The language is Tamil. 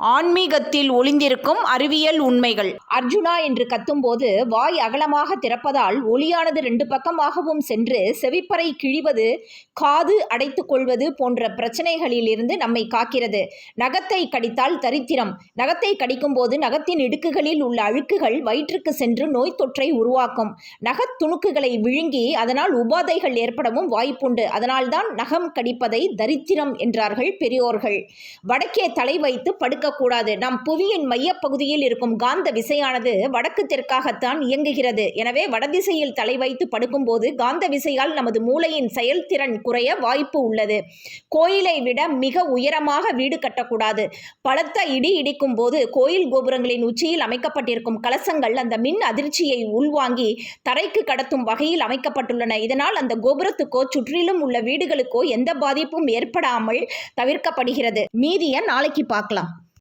ஆன்மீகத்தில் ஒளிந்திருக்கும் அறிவியல் உண்மைகள். அர்ஜுனா என்று கத்தும்போது வாய் அகலமாக திறப்பதால் ஒலியானது 2 பக்கமாகவும் சென்று செவிப்பறை கிழிவது, காது அடைத்துக் கொள்வது போன்ற பிரச்சனைகளில் இருந்து நம்மை காக்கிறது. நகத்தை கடித்தால் தரித்திரம். நகத்தை கடிக்கும் போது நகத்தின் இடுக்குகளில் உள்ள அழுக்குகள் வயிற்றுக்கு சென்று நோய் தொற்றை உருவாக்கும். நகத் துணுக்குகளை விழுங்கி அதனால் உபாதைகள் ஏற்படவும் வாய்ப்புண்டு. அதனால்தான் நகம் கடிப்பதை தரித்திரம் என்றார்கள் பெரியோர்கள். வடக்கே தலை வைத்து படுக்க கூடாது. நம் புவியின் மையப்பகுதியில் இருக்கும் காந்த விசையானது வடக்கு தெற்காகத்தான் இயங்குகிறது. எனவே வடதிசையில் தலை வைத்து படுக்கும்போது காந்த விசையால் நமது மூளையின் செயல்திறன் குறைய வாய்ப்பு உள்ளது. கோயிலை விட மிக உயரமாக வீடு கட்டக்கூடாது. பலத்த இடி இடிக்கும் போது கோயில் கோபுரங்களின் உச்சியில் அமைக்கப்பட்டிருக்கும் கலசங்கள் அந்த மின் அதிர்ச்சியை உள்வாங்கி தரைக்கு கடத்தும் வகையில் அமைக்கப்பட்டுள்ளன. இதனால் அந்த கோபுரத்துக்கோ சுற்றிலும் உள்ள வீடுகளுக்கோ எந்த பாதிப்பும் ஏற்படாமல் தவிர்க்கப்படுகிறது. மீதியை நாளைக்கு பார்க்கலாம்.